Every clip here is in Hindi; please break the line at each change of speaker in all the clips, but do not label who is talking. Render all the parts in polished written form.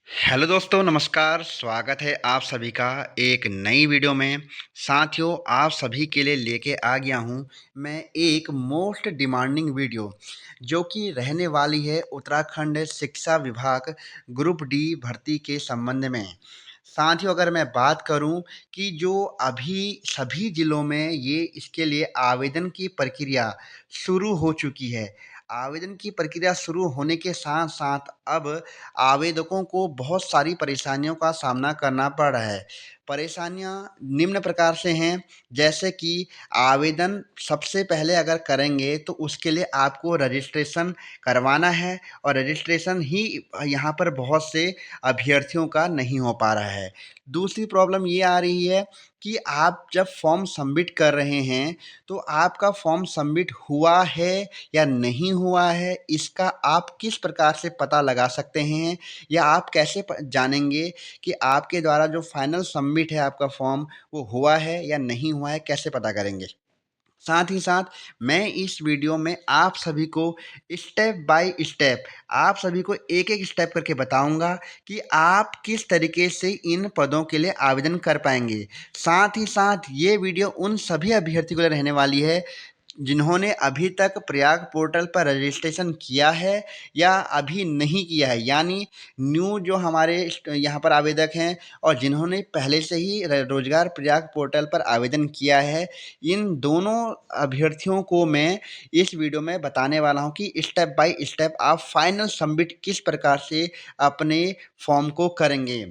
हेलो दोस्तों, नमस्कार। स्वागत है आप सभी का एक नई वीडियो में। साथियों, आप सभी के लिए लेके आ गया हूँ मैं एक मोस्ट डिमांडिंग वीडियो, जो कि रहने वाली है उत्तराखंड शिक्षा विभाग ग्रुप डी भर्ती के संबंध में। साथियों, अगर मैं बात करूं कि जो अभी सभी ज़िलों में ये इसके लिए आवेदन की प्रक्रिया शुरू हो चुकी है। आवेदन की प्रक्रिया शुरू होने के साथ-साथ अब आवेदकों को बहुत सारी परेशानियों का सामना करना पड़ रहा है। परेशानियाँ निम्न प्रकार से हैं, जैसे कि आवेदन सबसे पहले अगर करेंगे तो उसके लिए आपको रजिस्ट्रेशन करवाना है, और रजिस्ट्रेशन ही यहाँ पर बहुत से अभ्यर्थियों का नहीं हो पा रहा है। दूसरी प्रॉब्लम ये आ रही है कि आप जब फॉर्म सबमिट कर रहे हैं, तो आपका फॉर्म सबमिट हुआ है या नहीं हुआ है, इसका आप किस प्रकार से पता लगा सकते हैं, या आप कैसे जानेंगे कि आपके द्वारा जो फाइनल सबमिट है आपका फॉर्म, वो हुआ है या नहीं हुआ है, कैसे पता करेंगे? साथ ही साथ मैं इस वीडियो में आप सभी को स्टेप बाय स्टेप, आप सभी को एक एक स्टेप करके बताऊंगा कि आप किस तरीके से इन पदों के लिए आवेदन कर पाएंगे। साथ ही साथ ये वीडियो उन सभी अभ्यर्थियों के लिए रहने वाली है जिन्होंने अभी तक प्रयाग पोर्टल पर रजिस्ट्रेशन किया है या अभी नहीं किया है, यानी न्यू जो हमारे यहाँ पर आवेदक हैं, और जिन्होंने पहले से ही रोजगार प्रयाग पोर्टल पर आवेदन किया है। इन दोनों अभ्यर्थियों को मैं इस वीडियो में बताने वाला हूँ कि स्टेप बाय स्टेप आप फाइनल सबमिट किस प्रकार से अपने फॉर्म को करेंगे।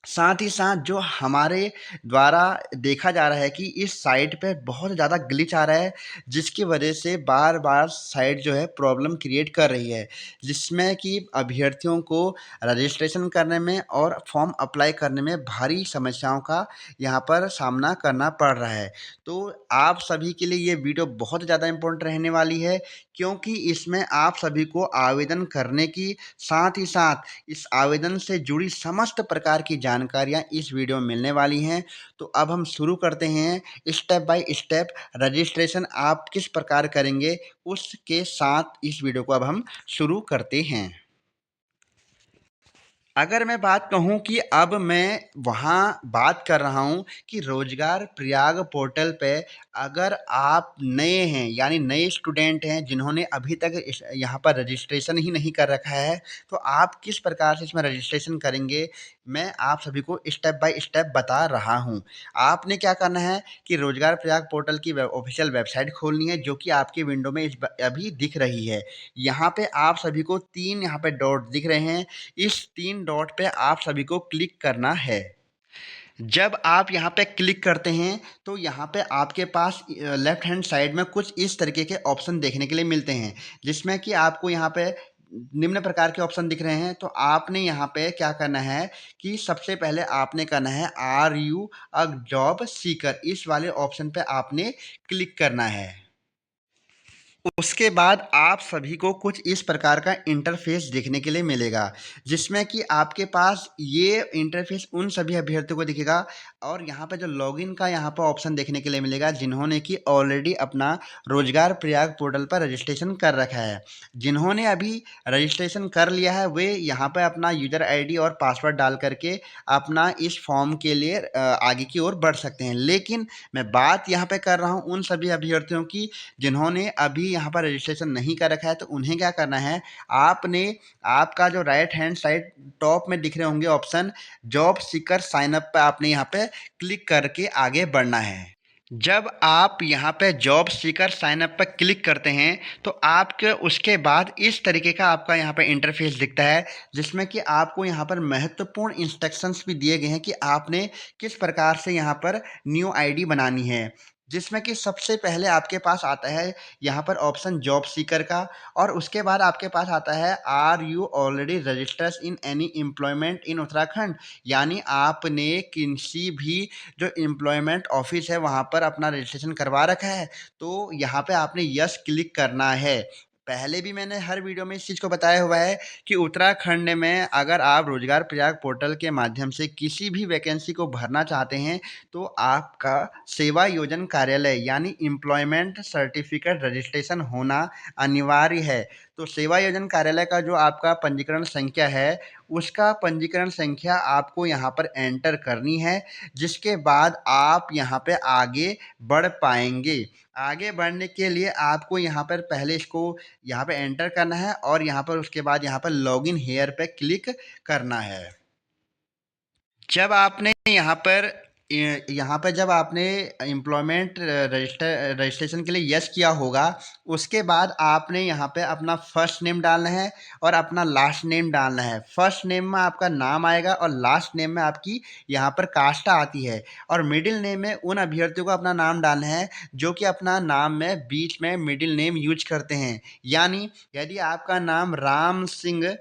साथ ही साथ जो हमारे द्वारा देखा जा रहा है कि इस साइट पे बहुत ज़्यादा ग्लिच आ रहा है, जिसकी वजह से बार-बार साइट जो है प्रॉब्लम क्रिएट कर रही है, जिसमें कि अभ्यर्थियों को रजिस्ट्रेशन करने में और फॉर्म अप्लाई करने में भारी समस्याओं का यहाँ पर सामना करना पड़ रहा है। तो आप सभी के लिए ये वीडियो बहुत ज़्यादा इम्पोर्टेंट रहने वाली है, क्योंकि इसमें आप सभी को आवेदन करने की, साथ ही साथ इस आवेदन से जुड़ी समस्त प्रकार की जानकारियाँ इस वीडियो में मिलने वाली हैं। तो अब हम शुरू करते हैं स्टेप बाय स्टेप। रजिस्ट्रेशन आप किस प्रकार करेंगे, उसके साथ इस वीडियो को अब हम शुरू करते हैं। अगर मैं बात कहूँ कि अब मैं वहाँ बात कर रहा हूँ कि रोज़गार प्रयाग पोर्टल पे अगर आप नए हैं, यानी नए स्टूडेंट हैं जिन्होंने अभी तक इस यहाँ पर रजिस्ट्रेशन ही नहीं कर रखा है, तो आप किस प्रकार से इसमें रजिस्ट्रेशन करेंगे, मैं आप सभी को स्टेप बाय स्टेप बता रहा हूँ। आपने क्या करना है कि रोज़गार प्रयाग पोर्टल की ऑफिशियल वेबसाइट खोलनी है, जो कि आपकी विंडो में अभी दिख रही है। यहाँ पे आप सभी को 3 यहाँ पे डॉट दिख रहे हैं, इस 3 डॉट पे आप सभी को क्लिक करना है। जब आप यहाँ पे क्लिक करते हैं, तो यहाँ पे आपके पास लेफ्ट हैंड साइड में कुछ इस तरीके के ऑप्शन देखने के लिए मिलते हैं, जिसमें कि आपको यहाँ पे निम्न प्रकार के ऑप्शन दिख रहे हैं। तो आपने यहाँ पे क्या करना है कि सबसे पहले आपने करना है are you a job seeker, इस वाले ऑप्शन पे आपने क्लिक करना है। उसके बाद आप सभी को कुछ इस प्रकार का इंटरफेस देखने के लिए मिलेगा, जिसमें कि आपके पास ये इंटरफेस उन सभी अभ्यर्थियों को दिखेगा, और यहाँ पे जो लॉगिन का यहाँ पर ऑप्शन देखने के लिए मिलेगा जिन्होंने कि ऑलरेडी अपना रोजगार प्रयाग पोर्टल पर रजिस्ट्रेशन कर रखा है। जिन्होंने अभी रजिस्ट्रेशन कर लिया है, वे यहाँ पर अपना यूजर आईडी और पासवर्ड डाल करके अपना इस फॉर्म के लिए आगे की ओर बढ़ सकते हैं। लेकिन मैं बात यहाँ पे कर रहा हूँ उन सभी अभ्यर्थियों की जिन्होंने अभी यहाँ पर रजिस्ट्रेशन नहीं कर रखा है। तो उन्हें क्या करना है, आपने आपका जो राइट हैंड साइड टॉप में दिख रहे होंगे option job seeker sign up पे, आपने यहाँ पे क्लिक करके आगे बढ़ना है। जब आप यहाँ पे जॉब सीकर साइन अप पर क्लिक करते हैं, तो आपके उसके बाद इस तरीके का आपका यहाँ पे इंटरफेस दिखता है, जिसमें कि आपको यहाँ पर महत्वपूर्ण इंस्ट्रक्शंस भी दिए गए हैं कि आपने किस प्रकार से यहाँ पर न्यू आईडी बनानी है। जिसमें कि सबसे पहले आपके पास आता है यहाँ पर ऑप्शन जॉब सीकर का, और उसके बाद आपके पास आता है are you already registered in any employment in Uttarakhand, यानी आपने किसी भी जो एम्प्लॉयमेंट ऑफिस है वहाँ पर अपना रजिस्ट्रेशन करवा रखा है। तो यहाँ पे आपने यस क्लिक करना है। पहले भी मैंने हर वीडियो में इस चीज़ को बताया हुआ है कि उत्तराखंड में अगर आप रोजगार प्रयाग पोर्टल के माध्यम से किसी भी वैकेंसी को भरना चाहते हैं, तो आपका सेवा योजन कार्यालय यानी एम्प्लॉयमेंट सर्टिफिकेट रजिस्ट्रेशन होना अनिवार्य है। तो सेवा योजन कार्यालय का जो आपका पंजीकरण संख्या है, उसका पंजीकरण संख्या आपको यहाँ पर एंटर करनी है, जिसके बाद आप यहाँ पे आगे बढ़ पाएँगे। आगे बढ़ने के लिए आपको यहाँ पर पहले इसको यहाँ पे एंटर करना है और यहाँ पर उसके बाद यहाँ पर लॉगिन हियर पे क्लिक करना है। जब आपने यहाँ पर जब आपने एम्प्लॉयमेंट रजिस्ट्रेशन के लिए यस किया होगा, उसके बाद आपने यहाँ पे अपना फर्स्ट नेम डालना है और अपना लास्ट नेम डालना है। फर्स्ट नेम में आपका नाम आएगा और लास्ट नेम में आपकी यहाँ पर कास्ट आती है, और मिडिल नेम में उन अभ्यर्थियों को अपना नाम डालना है जो कि अपना नाम में बीच में मिडिल नेम यूज करते हैं। यानी यदि आपका नाम राम सिंह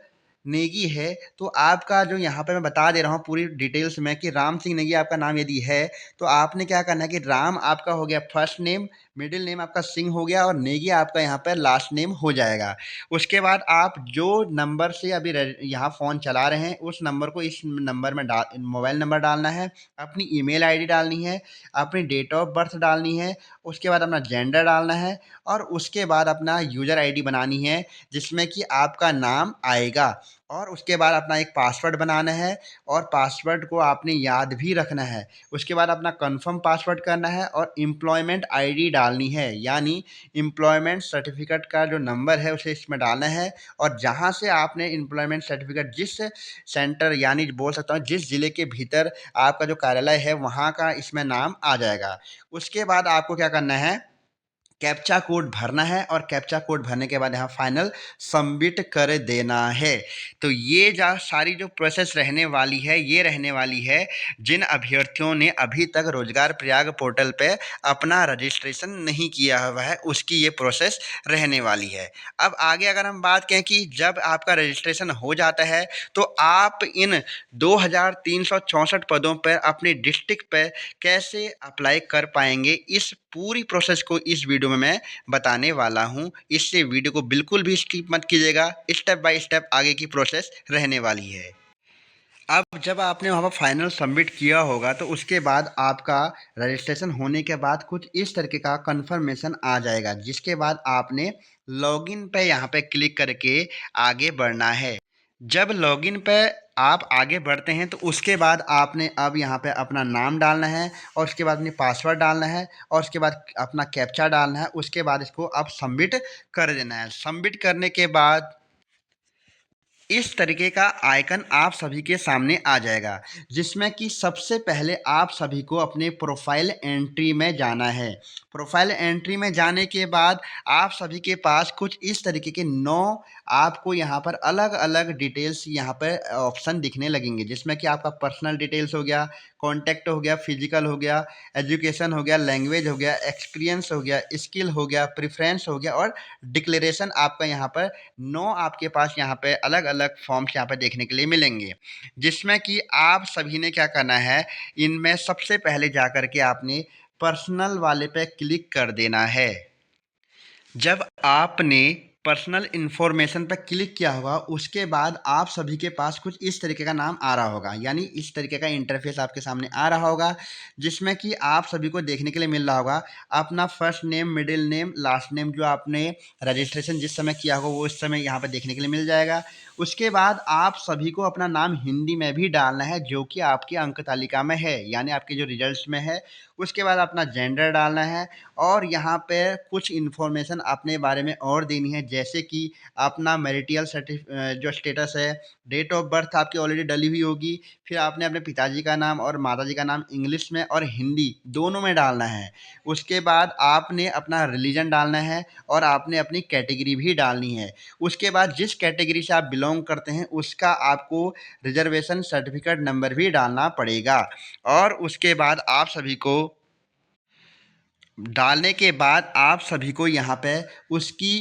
नेगी है, तो आपका जो यहाँ पे मैं बता दे रहा हूँ पूरी डिटेल्स में कि राम सिंह नेगी आपका नाम यदि है, तो आपने क्या करना है कि राम आपका हो गया फर्स्ट नेम, मिडिल नेम आपका सिंह हो गया और नेगी आपका यहाँ पर लास्ट नेम हो जाएगा। उसके बाद आप जो नंबर से अभी यहाँ फ़ोन चला रहे हैं, उस नंबर को इस नंबर में मोबाइल नंबर डालना है, अपनी ईमेल आईडी डालनी है, अपनी डेट ऑफ बर्थ डालनी है, उसके बाद अपना जेंडर डालना है और उसके बाद अपना यूज़र आईडी बनानी है जिसमें कि आपका नाम आएगा, और उसके बाद अपना एक पासवर्ड बनाना है और पासवर्ड को आपने याद भी रखना है। उसके बाद अपना कंफर्म पासवर्ड करना है और एम्प्लॉयमेंट आईडी डालनी है, यानी एम्प्लॉयमेंट सर्टिफिकेट का जो नंबर है उसे इसमें डालना है, और जहाँ से आपने एम्प्लॉयमेंट सर्टिफिकेट जिस सेंटर यानी बोल सकता हूँ जिस ज़िले के भीतर आपका जो कार्यालय है वहाँ का इसमें नाम आ जाएगा। उसके बाद आपको क्या करना है, कैप्चा कोड भरना है और कैप्चा कोड भरने के बाद यहाँ फाइनल सबमिट कर देना है। तो ये सारी जो प्रोसेस रहने वाली है, ये रहने वाली है जिन अभ्यर्थियों ने अभी तक रोजगार प्रयाग पोर्टल पे अपना रजिस्ट्रेशन नहीं किया हुआ है, उसकी ये प्रोसेस रहने वाली है। अब आगे अगर हम बात करें कि जब आपका रजिस्ट्रेशन हो जाता है तो आप इन 2364 पदों पर अपने डिस्ट्रिक्ट पे कैसे अप्लाई कर पाएंगे, इस पूरी प्रोसेस को इस वीडियो में मैं बताने वाला हूं। इससे वीडियो को बिल्कुल भी स्किप मत कीजिएगा, स्टेप बाय स्टेप आगे की प्रोसेस रहने वाली है। अब जब आपने वहाँ पर फाइनल सबमिट किया होगा तो उसके बाद आपका रजिस्ट्रेशन होने के बाद कुछ इस तरीके का कंफर्मेशन आ जाएगा, जिसके बाद आपने लॉगिन पे यहाँ पे क्लिक करके आगे बढ़ना है। जब लॉगिन पे आप आगे बढ़ते हैं तो उसके बाद आपने अब यहाँ पे अपना नाम डालना है और उसके बाद अपनी पासवर्ड डालना है और उसके बाद अपना कैप्चा डालना है। उसके बाद इसको अब सबमिट कर देना है। सबमिट करने के बाद इस तरीके का आइकन आप सभी के सामने आ जाएगा, जिसमें कि सबसे पहले आप सभी को अपने प्रोफाइल एंट्री में जाना है। प्रोफाइल एंट्री में जाने के बाद आप सभी के पास कुछ इस तरीके के 9 आपको यहाँ पर अलग अलग डिटेल्स यहाँ पर ऑप्शन दिखने लगेंगे, जिसमें कि आपका पर्सनल डिटेल्स हो गया, कॉन्टैक्ट हो गया, फिजिकल हो गया, एजुकेशन हो गया, लैंग्वेज हो गया, एक्सपीरियंस हो गया, स्किल हो गया, प्रेफरेंस हो गया और डिक्लेरेशन आपका यहाँ पर 9 आपके पास यहाँ पे अलग अलग फॉर्म्स यहाँ पे देखने के लिए मिलेंगे, जिसमें कि आप सभी ने क्या करना है, इनमें सबसे पहले जा कर के आपने पर्सनल वाले पे क्लिक कर देना है। जब आपने पर्सनल इन्फॉर्मेशन पर क्लिक किया होगा उसके बाद आप सभी के पास कुछ इस तरीके का नाम आ रहा होगा, यानी इस तरीके का इंटरफेस आपके सामने आ रहा होगा, जिसमें कि आप सभी को देखने के लिए मिल रहा होगा अपना first name, middle name, last name जो आपने रजिस्ट्रेशन जिस समय किया होगा वो इस समय यहाँ पर देखने के लिए मिल जाएगा। उसके बाद आप सभी को अपना नाम हिंदी में भी डालना है जो कि आपकी अंक तालिका में है, यानी आपके जो रिजल्ट्स में है। उसके बाद अपना जेंडर डालना है और यहाँ पे कुछ इन्फॉर्मेशन अपने बारे में और देनी है, जैसे कि अपना मैरिटल जो स्टेटस है, डेट ऑफ बर्थ आपकी ऑलरेडी डली हुई होगी, फिर आपने अपने पिताजी का नाम और माताजी का नाम इंग्लिश में और हिंदी दोनों में डालना है। उसके बाद आपने अपना रिलीजन डालना है और आपने अपनी कैटेगरी भी डालनी है। उसके बाद जिस कैटेगरी से आप बिलोंग करते हैं उसका आपको रिजर्वेशन सर्टिफिकेट नंबर भी डालना पड़ेगा, और उसके बाद आप सभी को डालने के बाद आप सभी को यहाँ पे उसकी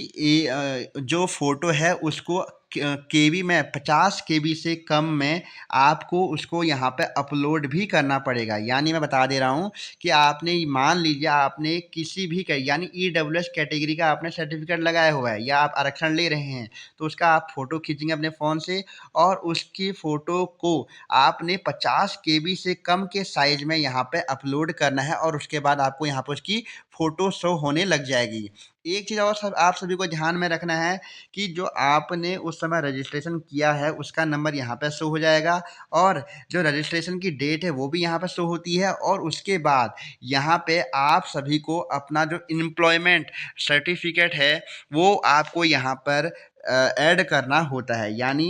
जो फ़ोटो है उसको केबी में 50 केबी से कम में आपको उसको यहाँ पे अपलोड भी करना पड़ेगा। यानी मैं बता दे रहा हूँ कि आपने मान लीजिए आपने किसी भी यानी ईडब्ल्यूएस कैटेगरी का आपने सर्टिफिकेट लगाया हुआ है या आप आरक्षण ले रहे हैं, तो उसका आप फ़ोटो खींचेंगे अपने फ़ोन से और उसकी फ़ोटो को आपने 50 केबी से कम के साइज़ में यहाँ पे अपलोड करना है, और उसके बाद आपको यहाँ पर उसकी फ़ोटो शो होने लग जाएगी। एक चीज़ और सब आप सभी को ध्यान में रखना है कि जो आपने उस समय रजिस्ट्रेशन किया है उसका नंबर यहाँ पे शो हो जाएगा और जो रजिस्ट्रेशन की डेट है वो भी यहाँ पे शो होती है और उसके बाद यहाँ पे आप सभी को अपना जो एम्प्लॉयमेंट सर्टिफिकेट है वो आपको यहाँ पर ऐड करना होता है। यानी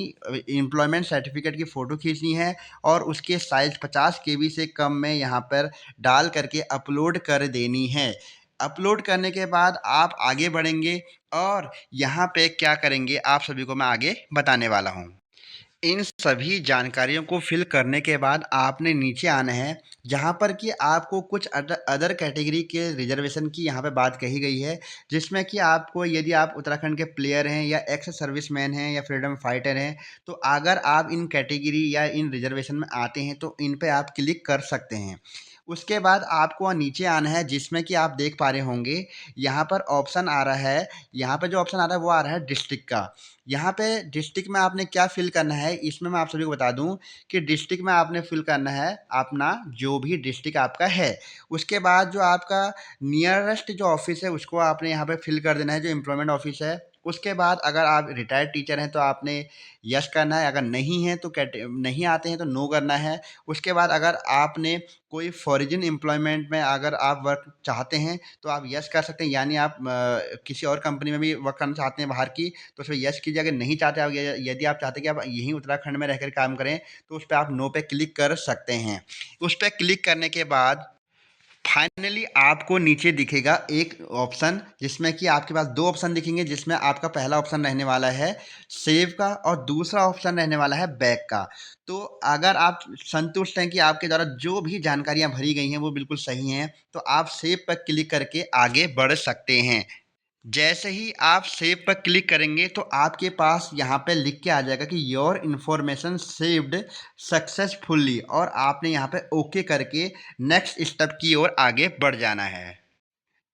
एम्प्लॉयमेंट सर्टिफिकेट की फ़ोटो खींचनी है और उसके साइज़ 50 केबी से कम में यहाँ पर डाल करके अपलोड कर देनी है। अपलोड करने के बाद आप आगे बढ़ेंगे और यहाँ पे क्या करेंगे आप सभी को मैं आगे बताने वाला हूँ। इन सभी जानकारियों को फिल करने के बाद आपने नीचे आना है, जहाँ पर कि आपको कुछ अदर कैटेगरी के रिजर्वेशन की यहाँ पे बात कही गई है, जिसमें कि आपको यदि आप उत्तराखंड के प्लेयर हैं या एक्स सर्विसमैन हैं या फ्रीडम फाइटर हैं, तो अगर आप इन कैटेगरी या इन रिजर्वेशन में आते हैं तो इन पे आप क्लिक कर सकते हैं। उसके बाद आपको नीचे आना है, जिसमें कि आप देख पा रहे होंगे यहाँ पर ऑप्शन आ रहा है, यहाँ पे जो ऑप्शन आ रहा है वो आ रहा है डिस्ट्रिक्ट का। यहाँ पे डिस्ट्रिक्ट में आपने क्या फ़िल करना है, इसमें मैं आप सभी को बता दूँ कि डिस्ट्रिक्ट में आपने फ़िल करना है अपना जो भी डिस्ट्रिक्ट आपका है। उसके बाद जो आपका नियरेस्ट जो ऑफ़िस है उसको आपने यहाँ पे फ़िल कर देना है, जो एम्प्लॉयमेंट ऑफ़िस है। उसके बाद अगर आप रिटायर्ड टीचर हैं तो आपने यस करना है, अगर नहीं है तो नहीं आते हैं तो नो करना है। उसके बाद अगर आपने कोई फॉरेन एम्प्लॉयमेंट में अगर आप वर्क चाहते हैं तो आप यस कर सकते हैं, यानी आप किसी और कंपनी में भी वर्क करना चाहते हैं बाहर की, तो उसमें यस कीजिए। अगर नहीं चाहते आप, यदि आप चाहते हैं कि आप यहीं उत्तराखंड में रहकर काम करें, तो उस पे आप नो पे क्लिक कर सकते हैं। उस पे क्लिक करने के बाद फाइनली आपको नीचे दिखेगा एक ऑप्शन, जिसमें कि आपके पास 2 ऑप्शन दिखेंगे, जिसमें आपका पहला ऑप्शन रहने वाला है सेव का और दूसरा ऑप्शन रहने वाला है बैक का। तो अगर आप संतुष्ट हैं कि आपके द्वारा जो भी जानकारियाँ भरी गई हैं वो बिल्कुल सही हैं, तो आप सेव पर क्लिक करके आगे बढ़ सकते हैं। जैसे ही आप सेव पर क्लिक करेंगे तो आपके पास यहाँ पे लिख के आ जाएगा कि योर इन्फॉर्मेशन सेव्ड सक्सेसफुली, और आपने यहाँ पे ओके करके नेक्स्ट स्टेप की ओर आगे बढ़ जाना है।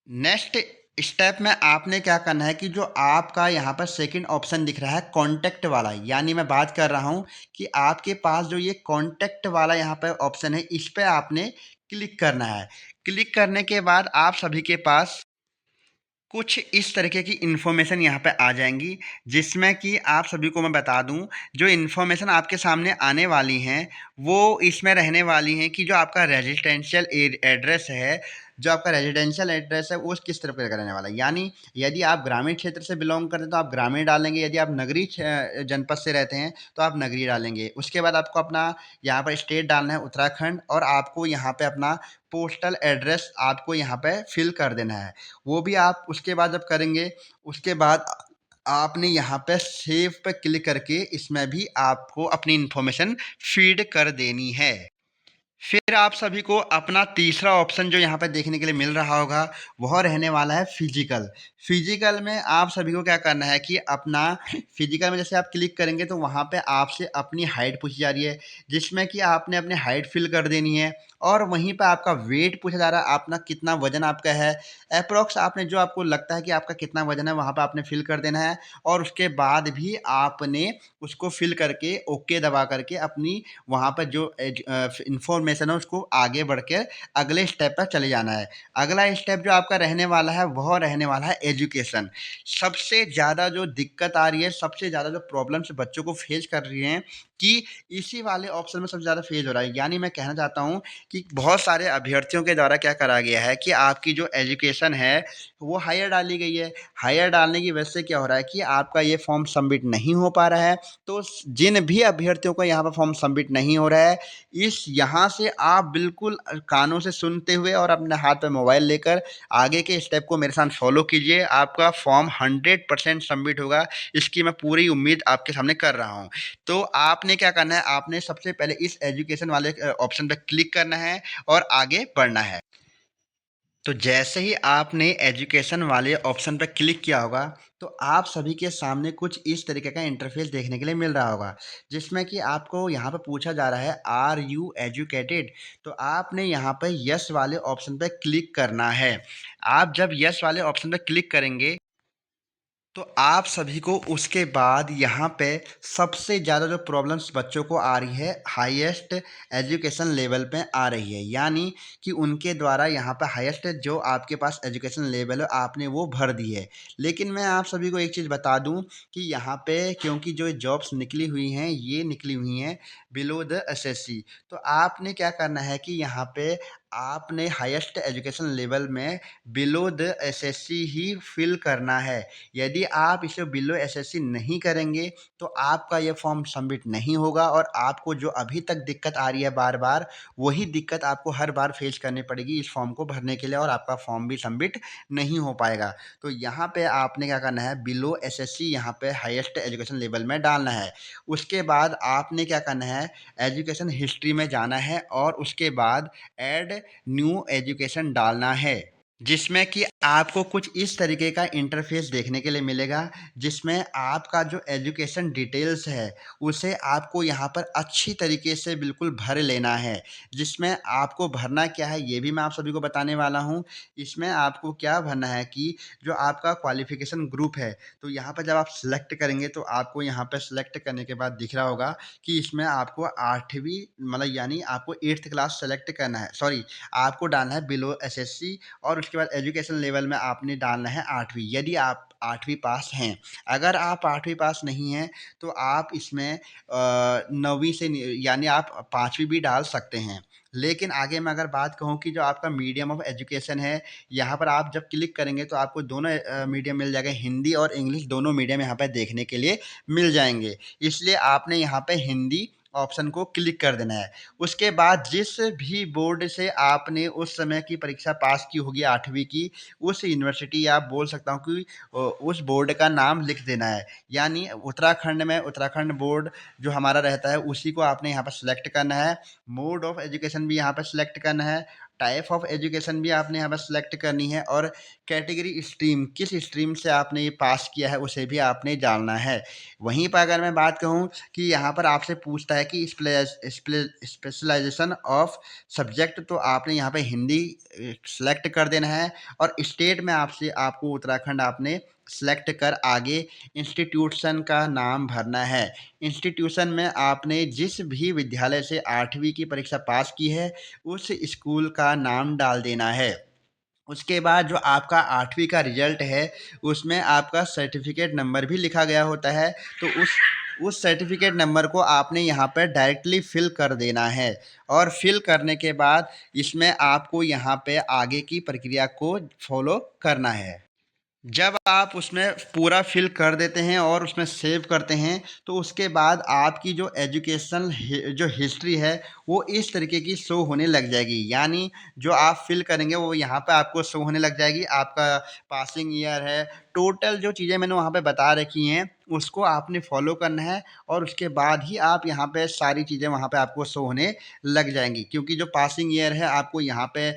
नेक्स्ट स्टेप में आपने क्या करना है कि जो आपका यहाँ पर सेकंड ऑप्शन दिख रहा है कॉन्टैक्ट वाला, यानी मैं बात कर रहा हूँ कि आपके पास जो ये कॉन्टैक्ट वाला यहाँ पर ऑप्शन है, इस पे आपने क्लिक करना है। क्लिक करने के बाद आप सभी के पास कुछ इस तरीके की इन्फॉर्मेशन यहाँ पे आ जाएंगी, जिसमें कि आप सभी को मैं बता दूं, जो इन्फॉर्मेशन आपके सामने आने वाली हैं वो इसमें रहने वाली हैं कि जो आपका रेजिडेंशियल एड्रेस है, जो आपका रेजिडेंशियल एड्रेस है वो किस तरफ का रहने वाला है। यानी यदि आप ग्रामीण क्षेत्र से बिलोंग करते हैं तो आप ग्रामीण डालेंगे, यदि आप नगरीय जनपद से रहते हैं तो आप नगरीय डालेंगे। उसके बाद आपको अपना यहाँ पर स्टेट डालना है उत्तराखंड, और आपको यहाँ पे अपना पोस्टल एड्रेस आपको यहाँ पे फिल कर देना है। वो भी आप उसके बाद जब करेंगे, उसके बाद आपने यहाँ पे सेव पे क्लिक करके इसमें भी आपको अपनी इन्फॉर्मेशन फीड कर देनी है। फिर आप सभी को अपना तीसरा ऑप्शन जो यहाँ पे देखने के लिए मिल रहा होगा वह रहने वाला है फिजिकल। फिजिकल में आप सभी को क्या करना है कि अपना फिजिकल में जैसे आप क्लिक करेंगे तो वहाँ पे आपसे अपनी हाइट पूछी जा रही है, जिसमें कि आपने अपनी हाइट फिल कर देनी है, और वहीं पे आपका वेट पूछा जा रहा है, अपना कितना वजन आपका है। अप्रोक्स आपने जो आपको लगता है कि आपका कितना वजन है वहाँ पे आपने फिल कर देना है, और उसके बाद भी आपने उसको फिल करके ओके दबा करके अपनी वहाँ पर जो इंफॉर्मेशन है उसको आगे बढ़ के अगले स्टेप पर चले जाना है। अगला स्टेप जो आपका रहने वाला है वह रहने वाला है एजुकेशन। सबसे ज़्यादा जो दिक्कत आ रही है, सबसे ज़्यादा जो प्रॉब्लम्स बच्चों को फेस कर रही हैं कि इसी वाले ऑप्शन में सबसे ज़्यादा फेस हो रहा है। यानी मैं कहना चाहता हूँ कि बहुत सारे अभ्यर्थियों के द्वारा क्या करा गया है कि आपकी जो एजुकेशन है वो हायर डाली गई है। हायर डालने की वजह से क्या हो रहा है कि आपका ये फॉर्म सबमिट नहीं हो पा रहा है। तो जिन भी अभ्यर्थियों का यहाँ पर फॉर्म सबमिट नहीं हो रहा है, इस यहाँ से आप बिल्कुल कानों से सुनते हुए और अपने हाथ पे मोबाइल लेकर आगे के स्टेप को मेरे साथ फॉलो कीजिए। आपका फॉर्म 100% सबमिट होगा, इसकी मैं पूरी उम्मीद आपके सामने कर रहा हूँ। तो आपने क्या करना है, आपने सबसे पहले इस एजुकेशन वाले ऑप्शन पे क्लिक करना है और आगे बढ़ना है। तो जैसे ही आपने एजुकेशन वाले ऑप्शन पर क्लिक किया होगा तो आप सभी के सामने कुछ इस तरीके का इंटरफेस देखने के लिए मिल रहा होगा, जिसमें कि आपको यहाँ पर पूछा जा रहा है आर यू एजुकेटेड। तो आपने यहाँ पर यस वाले ऑप्शन पर क्लिक करना है। आप जब यस वाले ऑप्शन पर क्लिक करेंगे तो आप सभी को उसके बाद यहाँ पे सबसे ज़्यादा जो प्रॉब्लम्स बच्चों को आ रही है, हाईएस्ट एजुकेशन लेवल पे आ रही है, यानी कि उनके द्वारा यहाँ पे हाईएस्ट जो आपके पास एजुकेशन लेवल है आपने वो भर दी है। लेकिन मैं आप सभी को एक चीज़ बता दूं कि यहाँ पे क्योंकि जो जॉब्स निकली हुई हैं ये निकली हुई हैं बिलो द एसएससी। तो आपने क्या करना है कि यहाँ पे आपने हाईएस्ट एजुकेशन लेवल में बिलो द एसएससी ही फिल करना है। यदि आप इसे बिलो एसएससी नहीं करेंगे तो आपका ये फॉर्म सबमिट नहीं होगा और आपको जो अभी तक दिक्कत आ रही है बार बार, वही दिक्कत आपको हर बार फेस करनी पड़ेगी इस फॉर्म को भरने के लिए और आपका फॉर्म भी सबमिट नहीं हो पाएगा। तो यहाँ पे आपने क्या करना है, बिलो एसएससी यहाँ पे हाईएस्ट एजुकेशन लेवल में डालना है। उसके बाद आपने क्या करना है, एजुकेशन हिस्ट्री में जाना है और उसके बाद ऐड न्यू एजुकेशन डालना है, जिसमें कि आपको कुछ इस तरीके का इंटरफेस देखने के लिए मिलेगा, जिसमें आपका जो एजुकेशन डिटेल्स है उसे आपको यहाँ पर अच्छी तरीके से बिल्कुल भर लेना है। जिसमें आपको भरना क्या है ये भी मैं आप सभी को बताने वाला हूँ। इसमें आपको क्या भरना है कि जो आपका क्वालिफिकेशन ग्रुप है, तो यहाँ पर जब आप सेलेक्ट करेंगे तो आपको यहाँ पर सेलेक्ट करने के बाद दिख रहा होगा कि इसमें आपको 8वीं मतलब यानी आपको 8th क्लास सेलेक्ट करना है, सॉरी आपको डालना है बिलो एसएससी और उसके बाद एजुकेशन लेवल में आपने डालना है 8वीं, यदि आप 8वीं पास हैं। अगर आप 8वीं पास नहीं हैं तो आप इसमें 9वीं से यानी आप 5वीं भी डाल सकते हैं। लेकिन आगे मैं अगर बात कहूँ कि जो आपका मीडियम ऑफ एजुकेशन है, यहाँ पर आप जब क्लिक करेंगे तो आपको दोनों मीडियम मिल जाएगा, हिंदी और इंग्लिश दोनों मीडियम यहाँ पे देखने के लिए मिल जाएंगे। इसलिए आपने यहाँ पे हिंदी ऑप्शन को क्लिक कर देना है। उसके बाद जिस भी बोर्ड से आपने उस समय की परीक्षा पास की होगी 8वीं की, उस यूनिवर्सिटी या आप बोल सकता हूँ कि उस बोर्ड का नाम लिख देना है। यानी उत्तराखंड में उत्तराखंड बोर्ड जो हमारा रहता है उसी को आपने यहाँ पर सेलेक्ट करना है। मोड ऑफ एजुकेशन भी यहाँ पर सेलेक्ट करना है। टाइप ऑफ एजुकेशन भी आपने यहाँ पर सेलेक्ट करनी है और कैटेगरी स्ट्रीम, किस स्ट्रीम से आपने ये पास किया है उसे भी आपने डालना है। वहीं पर अगर मैं बात कहूँ कि यहाँ पर आपसे पूछता है कि स्पेशलाइजेशन ऑफ सब्जेक्ट, तो आपने यहाँ पे हिंदी सेलेक्ट कर देना है और स्टेट में आपसे आपको उत्तराखंड आपने सेलेक्ट कर आगे इंस्टीट्यूशन का नाम भरना है। इंस्टीट्यूशन में आपने जिस भी विद्यालय से 8वीं की परीक्षा पास की है उस स्कूल का नाम डाल देना है। उसके बाद जो आपका 8वीं का रिजल्ट है उसमें आपका सर्टिफिकेट नंबर भी लिखा गया होता है, तो उस सर्टिफिकेट नंबर को आपने यहाँ पर डायरेक्टली फिल कर देना है और फिल करने के बाद इसमें आपको यहाँ पे आगे की प्रक्रिया को फॉलो करना है। जब आप उसमें पूरा फिल कर देते हैं और उसमें सेव करते हैं तो उसके बाद आपकी जो एजुकेशन जो हिस्ट्री है वो इस तरीके की शो होने लग जाएगी। यानी जो आप फिल करेंगे वो यहाँ पे आपको शो होने लग जाएगी, आपका पासिंग ईयर है, टोटल जो चीज़ें मैंने वहाँ पे बता रखी हैं उसको आपने फॉलो करना है और उसके बाद ही आप यहाँ पे सारी चीज़ें वहाँ पे आपको शो होने लग जाएंगी। क्योंकि जो पासिंग ईयर है आपको यहाँ पे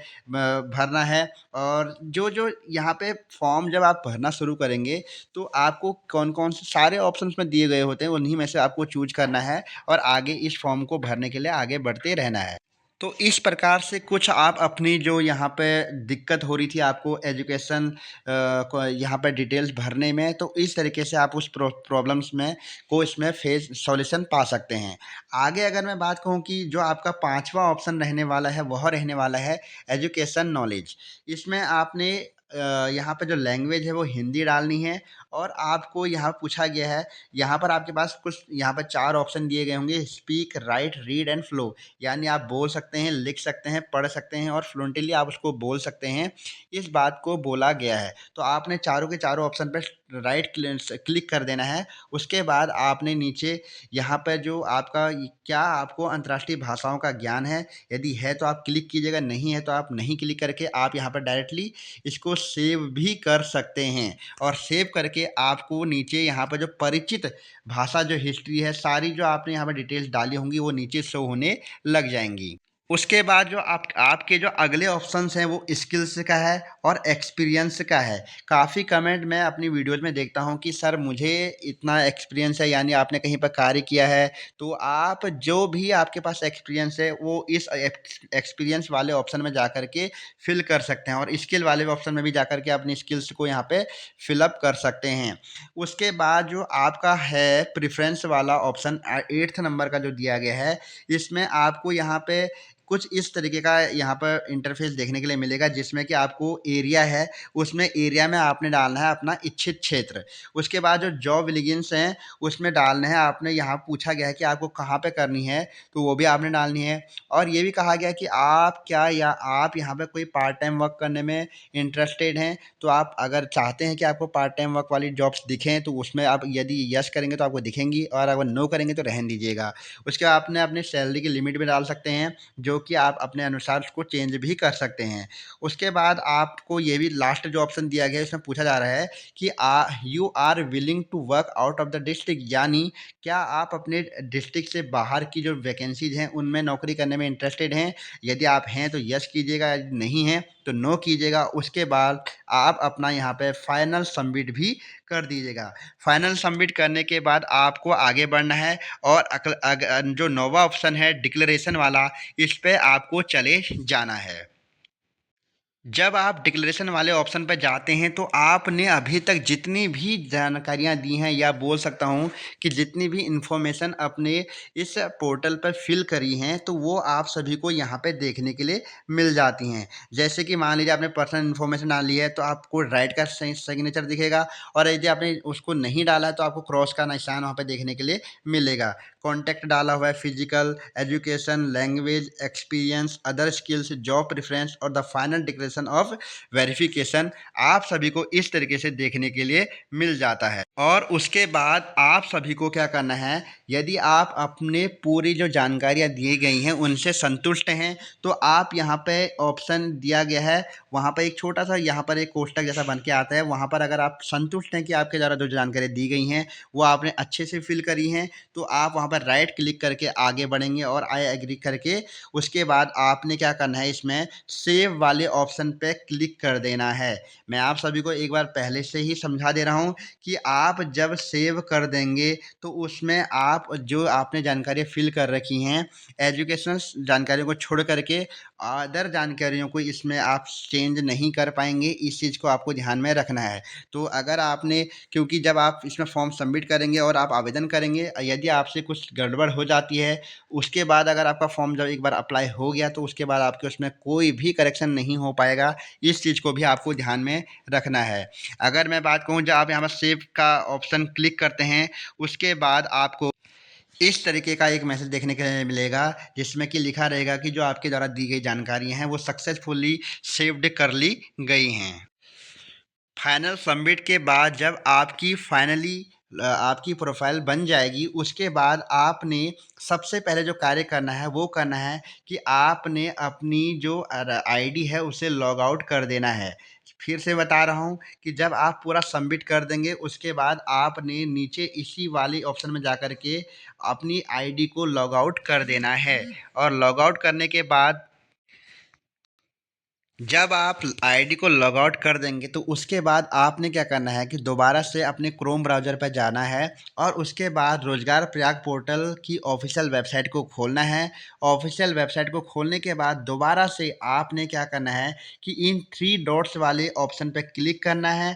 भरना है और जो जो यहाँ पे फॉर्म जब आप भरना शुरू करेंगे तो आपको कौन कौन से सारे ऑप्शन में दिए गए होते हैं, उन्हीं में से आपको चूज करना है और आगे इस फॉर्म को भरने के लिए आगे बढ़ते रहना है। तो इस प्रकार से कुछ आप अपनी जो यहाँ पे दिक्कत हो रही थी आपको एजुकेशन को यहाँ पे डिटेल्स भरने में, तो इस तरीके से आप उस प्रॉब्लम्स में को इसमें फेस सॉल्यूशन पा सकते हैं। आगे अगर मैं बात कहूँ कि जो आपका 5वां ऑप्शन रहने वाला है वह रहने वाला है एजुकेशन नॉलेज। इसमें आपने यहाँ पे जो लैंग्वेज है वो हिंदी डालनी है और आपको यहाँ पूछा गया है, यहाँ पर आपके पास कुछ यहाँ पर 4 ऑप्शन दिए गए होंगे, speak, right, read and flow. यानी आप बोल सकते हैं, लिख सकते हैं, पढ़ सकते हैं और फ्लुएंटली आप उसको बोल सकते हैं। इस बात को बोला गया है। तो आपने चारों के चारों ऑप्शन पे राइट क्लिक कर देना है। उसके बाद आपने नीचे यहाँ पर जो आपका क्या आपको अंतर्राष्ट्रीय भाषाओं का ज्ञान है, यदि है तो आप क्लिक कीजिएगा, नहीं है तो आप नहीं क्लिक करके आप यहाँ पर डायरेक्टली इसको सेव भी कर सकते हैं। और सेव करके आपको नीचे यहाँ पर जो परिचित भाषा जो हिस्ट्री है सारी जो आपने यहाँ पर डिटेल्स डाली होंगी वो नीचे शो होने लग जाएंगी। उसके बाद जो आपके जो अगले ऑप्शंस हैं वो स्किल्स का है और एक्सपीरियंस का है। काफ़ी कमेंट मैं अपनी वीडियोज़ में देखता हूँ कि सर मुझे इतना एक्सपीरियंस है, यानी आपने कहीं पर कार्य किया है, तो आप जो भी आपके पास एक्सपीरियंस है वो इस एक्सपीरियंस वाले ऑप्शन में जा कर के फिल कर सकते हैं और स्किल वाले ऑप्शन में भी जा कर के अपनी स्किल्स को यहाँ पे फिलअप कर सकते हैं। उसके बाद जो आपका है प्रेफ़रेंस वाला ऑप्शन 8th नंबर का जो दिया गया है, इसमें आपको यहाँ पे कुछ इस तरीके का यहाँ पर इंटरफेस देखने के लिए मिलेगा, जिसमें कि आपको एरिया है, उसमें एरिया में आपने डालना है अपना इच्छित क्षेत्र। उसके बाद जो जॉब एलिगेंस हैं, उसमें डालना है आपने, यहाँ पूछा गया है कि आपको कहाँ पे करनी है, तो वो भी आपने डालनी है। और ये भी कहा गया है कि आप क्या या आप यहाँ पे कोई पार्ट टाइम वर्क करने में इंटरेस्टेड हैं, तो आप अगर चाहते हैं कि आपको पार्ट टाइम वर्क वाली जॉब्स दिखें, तो उसमें आप यदि यस करेंगे तो आपको दिखेंगी, और अगर नो करेंगे तो रहने दीजिएगा। उसके बाद आपने अपने सैलरी की लिमिट भी डाल सकते हैं, जो कि आप अपने अनुसार उसको चेंज भी कर सकते हैं। उसके बाद आपको ये भी लास्ट जो ऑप्शन दिया गया है, इसमें पूछा जा रहा है कि you are willing to work out of the district, यानी क्या आप अपने डिस्ट्रिक्ट से बाहर की जो वैकेंसीज हैं उनमें नौकरी करने में इंटरेस्टेड हैं। यदि आप हैं तो यस कीजिएगा, यदि नहीं है तो नो कीजिएगा। उसके बाद आप अपना यहाँ पे फाइनल सबमिट भी कर दीजिएगा। फाइनल सबमिट करने के बाद आपको आगे बढ़ना है और जो नौवा ऑप्शन है डिक्लेरेशन वाला, इस पे आपको चले जाना है। जब आप डिक्लेरेशन वाले ऑप्शन पर जाते हैं तो आपने अभी तक जितनी भी जानकारियां दी हैं, या बोल सकता हूं कि जितनी भी इंफॉर्मेशन अपने इस पोर्टल पर फिल करी हैं, तो वो आप सभी को यहाँ पे देखने के लिए मिल जाती हैं। जैसे कि मान लीजिए आपने पर्सनल इन्फॉर्मेशन डाल ली है तो आपको राइट का सिग्नेचर दिखेगा, और यदि आपने उसको नहीं डाला है तो आपको क्रॉस का निशान वहाँ पे देखने के लिए मिलेगा। कॉन्टैक्ट डाला हुआ है, physical education, language experience, other skills, job preference और the final declaration of verification, आप सभी को इस तरीके से देखने के लिए मिल जाता है। और उसके बाद आप सभी को क्या करना है, यदि आप अपने पूरी जो जानकारियाँ दी गई हैं उनसे संतुष्ट हैं, तो आप यहाँ पे ऑप्शन दिया गया है, वहाँ पर एक छोटा सा यहाँ पर एक कोष्टक जैसा बन के आता है, वहाँ पर अगर आप संतुष्ट हैं कि आपके द्वारा जो जानकारी दी गई हैं वो आपने अच्छे से फिल करी हैं, तो आप वहाँ पर राइट क्लिक करके आगे बढ़ेंगे और आई एग्री करके उसके बाद आपने क्या करना है, इसमें सेव वाले ऑप्शन पे क्लिक कर देना है। मैं आप सभी को एक बार पहले से ही समझा दे रहा हूँ कि आप जब सेव कर देंगे तो उसमें आप जो आपने जानकारी फिल कर रखी हैं, एजुकेशनल जानकारियों को छोड़ करके अदर जानकारियों को इसमें आप चेंज नहीं कर पाएंगे। इस चीज़ को आपको ध्यान में रखना है। तो अगर आपने, क्योंकि जब आप इसमें फॉर्म सबमिट करेंगे और आप आवेदन करेंगे, यदि आपसे कुछ गड़बड़ हो जाती है, उसके बाद अगर आपका फॉर्म जब एक बार अप्लाई हो गया तो उसके बाद आपके उसमें कोई भी करेक्शन नहीं हो पाएगा। इस चीज़ को भी आपको ध्यान में रखना है। अगर मैं बात कहूँ, जब आप यहाँ पर सेव का ऑप्शन क्लिक करते हैं, उसके बाद आपको इस तरीके का एक मैसेज देखने के लिए मिलेगा, जिसमें कि लिखा रहेगा कि जो आपके द्वारा दी गई जानकारियाँ हैं वो सक्सेसफुली सेव्ड कर ली गई हैं। फाइनल सबमिट के बाद जब आपकी फाइनली आपकी प्रोफाइल बन जाएगी, उसके बाद आपने सबसे पहले जो कार्य करना है वो करना है कि आपने अपनी जो आईडी है उसे लॉग आउट कर देना है। फिर से बता रहा हूँ कि जब आप पूरा सबमिट कर देंगे, उसके बाद आपने नीचे इसी वाली ऑप्शन में जा कर के अपनी आईडी को लॉग आउट कर देना है। और लॉग आउट करने के बाद जब आप आईडी को लॉग आउट कर देंगे, तो उसके बाद आपने क्या करना है कि दोबारा से अपने क्रोम ब्राउज़र पर जाना है और उसके बाद रोज़गार प्रयाग पोर्टल की ऑफ़िशियल वेबसाइट को खोलना है। ऑफ़िशियल वेबसाइट को खोलने के बाद दोबारा से आपने क्या करना है कि इन 3 डॉट्स वाले ऑप्शन पे क्लिक करना है।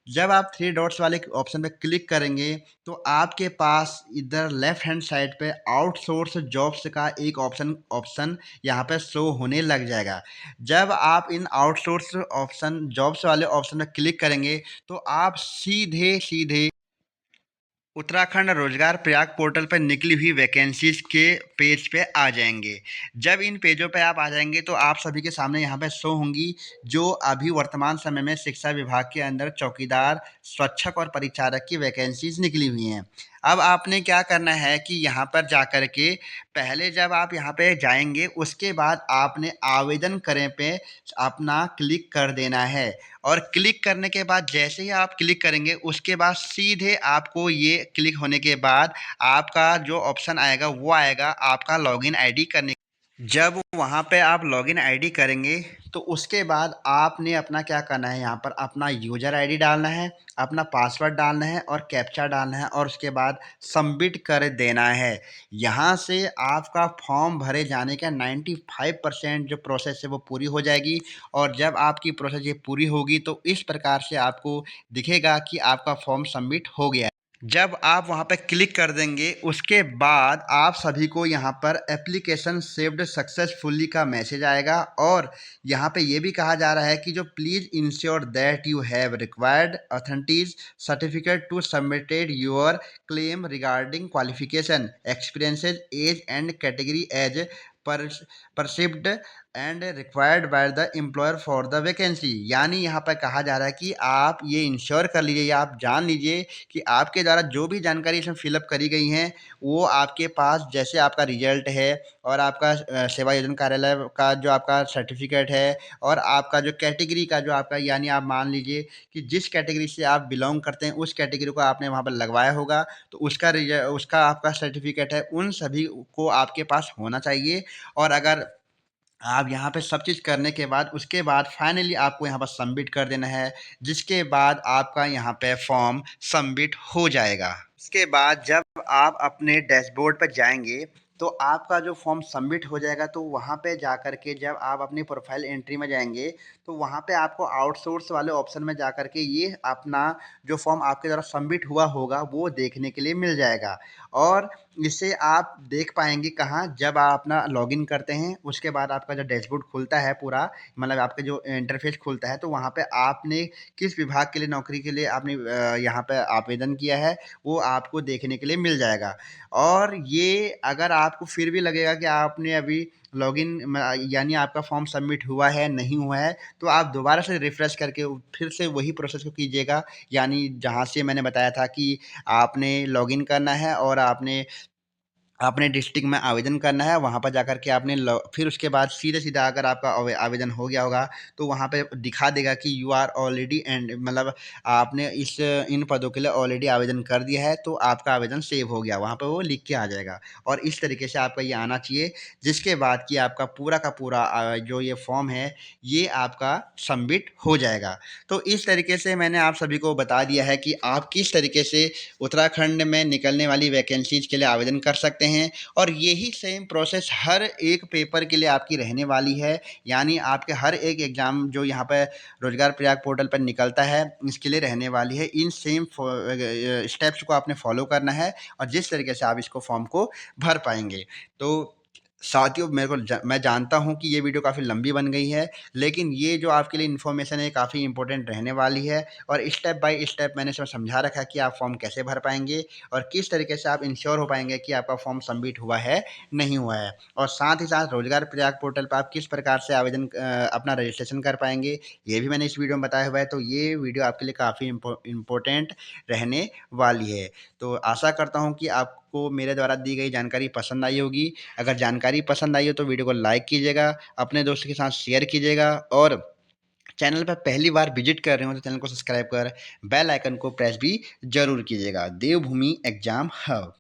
जब आप 3 डॉट्स वाले ऑप्शन पे क्लिक करेंगे, तो आपके पास इधर लेफ्ट हैंड साइड पे आउटसोर्स जॉब्स का एक ऑप्शन ऑप्शन यहाँ पे शो होने लग जाएगा। जब आप इन आउटसोर्स ऑप्शन जॉब्स वाले ऑप्शन में क्लिक करेंगे, तो आप सीधे सीधे उत्तराखंड रोजगार प्रयाग पोर्टल पर निकली हुई वैकेंसीज के पेज पे आ जाएंगे। जब इन पेजों पे आप आ जाएंगे तो आप सभी के सामने यहाँ पे शो होंगी जो अभी वर्तमान समय में शिक्षा विभाग के अंदर चौकीदार, स्वच्छक और परिचारक की वैकेंसीज निकली हुई हैं। अब आपने क्या करना है कि यहाँ पर जा कर के पहले जब आप यहाँ पे जाएंगे, उसके बाद आपने आवेदन करें पे अपना क्लिक कर देना है। और क्लिक करने के बाद जैसे ही आप क्लिक करेंगे, उसके बाद सीधे आपको ये क्लिक होने के बाद आपका जो ऑप्शन आएगा वो आएगा आपका लॉगिन आईडी करने। जब वहाँ पे आप लॉगिन आईडी करेंगे, तो उसके बाद आपने अपना क्या करना है, यहाँ पर अपना यूज़र आईडी डालना है, अपना पासवर्ड डालना है और कैप्चा डालना है और उसके बाद सबमिट कर देना है। यहाँ से आपका फॉर्म भरे जाने का 95% जो प्रोसेस है वो पूरी हो जाएगी। और जब आपकी प्रोसेस ये पूरी होगी तो इस प्रकार से आपको दिखेगा कि आपका फॉर्म सबमिट हो गया है। जब आप वहाँ पे क्लिक कर देंगे, उसके बाद आप सभी को यहाँ पर एप्लीकेशन सेव्ड सक्सेसफुली का मैसेज आएगा और यहाँ पे ये भी कहा जा रहा है कि जो please ensure that you have required authentic certificate to submitted your claim regarding qualification experiences age and category as perceived and required by the employer for the vacancy. यानी यहाँ पर कहा जा रहा है कि आप ये इंश्योर कर लीजिए या आप जान लीजिए कि आपके द्वारा जो भी जानकारी इसमें फिलअप करी गई हैं, वो आपके पास जैसे आपका रिजल्ट है और आपका सेवा योजन कार्यालय का जो आपका सर्टिफिकेट है और आपका जो कैटेगरी का जो आपका, यानी आप मान लीजिए कि जिस कैटेगरी से आप बिलोंग करते हैं उस कैटेगरी को आपने वहाँ पर लगवाया होगा, तो उसका आपका सर्टिफिकेट है, उन सभी को आपके पास होना चाहिए। और अगर आप यहाँ पे सब चीज़ करने के बाद उसके बाद फाइनली आपको यहाँ पर सबमिट कर देना है, जिसके बाद आपका यहाँ पे फॉर्म सबमिट हो जाएगा। इसके बाद जब आप अपने डैशबोर्ड पर जाएँगे, तो आपका जो फॉर्म सबमिट हो जाएगा, तो वहाँ पे जाकर के जब आप अपनी प्रोफ़ाइल एंट्री में जाएँगे, तो वहाँ पे आपको आउटसोर्स वाले ऑप्शन में जाकर के ये अपना जो फॉर्म आपके द्वारा सबमिट हुआ होगा, वो देखने के लिए मिल जाएगा। और इसे आप देख पाएँगे कहाँ, जब आप अपना लॉगिन करते हैं, उसके बाद आपका जो डैशबोर्ड खुलता है पूरा, मतलब आपका जो इंटरफ़ेस खुलता है, तो वहाँ पे आपने किस विभाग के लिए, नौकरी के लिए आपने यहाँ पे आवेदन किया है, वो आपको देखने के लिए मिल जाएगा। और ये अगर आपको फिर भी लगेगा कि आपने अभी लॉगिन यानी आपका फॉर्म सबमिट हुआ है, नहीं हुआ है, तो आप दोबारा से रिफ़्रेश करके फिर से वही प्रोसेस को कीजिएगा। यानी जहाँ से मैंने बताया था कि आपने लॉगिन करना है और आपने अपने डिस्ट्रिक्ट में आवेदन करना है, वहाँ पर जाकर के आपने ल फिर उसके बाद सीधा-सीधा अगर आपका आवेदन हो गया होगा, तो वहाँ पे दिखा देगा कि यू आर ऑलरेडी एंड मतलब आपने इन पदों के लिए ऑलरेडी आवेदन कर दिया है, तो आपका आवेदन सेव हो गया, वहाँ पे वो लिख के आ जाएगा। और इस तरीके से आपका ये आना चाहिए, जिसके बाद कि आपका पूरा का पूरा जो ये फॉर्म है, ये आपका सबमिट हो जाएगा। तो इस तरीके से मैंने आप सभी को बता दिया है कि आप किस तरीके से उत्तराखंड में निकलने वाली वैकेंसीज़ के लिए आवेदन कर सकते हैं। और यही सेम प्रोसेस हर एक पेपर के लिए आपकी रहने वाली है। यानी आपके हर एक एग्ज़ाम जो यहाँ पे रोज़गार प्रयाग पोर्टल पर निकलता है, इसके लिए रहने वाली है। इन सेम स्टेप्स को आपने फ़ॉलो करना है और जिस तरीके से आप इसको फॉर्म को भर पाएँगे। तो साथियों, मेरे को मैं जानता हूँ कि ये वीडियो काफ़ी लंबी बन गई है, लेकिन ये जो आपके लिए इन्फॉर्मेशन है काफ़ी इम्पोर्टेंट रहने वाली है। और स्टेप बाय स्टेप मैंने इसमें समझा रखा है कि आप फॉर्म कैसे भर पाएँगे और किस तरीके से आप इंश्योर हो पाएँगे कि आपका फॉर्म सबमिट हुआ है, नहीं हुआ है। और साथ ही साथ रोज़गार प्रयाग पोर्टल पर आप किस प्रकार से अपना रजिस्ट्रेशन कर पाएँगे, ये भी मैंने इस वीडियो में बताया हुआ है। तो ये वीडियो आपके लिए काफ़ी इम्पोर्टेंट रहने वाली है। तो आशा करता हूँ कि आपको मेरे द्वारा दी गई जानकारी पसंद आई होगी। अगर जानकारी पसंद आई हो तो वीडियो को लाइक कीजिएगा, अपने दोस्तों के साथ शेयर कीजिएगा और चैनल पर पहली बार विजिट कर रहे हो तो चैनल को सब्सक्राइब कर बेल आइकन को प्रेस भी ज़रूर कीजिएगा। देवभूमि एग्ज़ाम हब।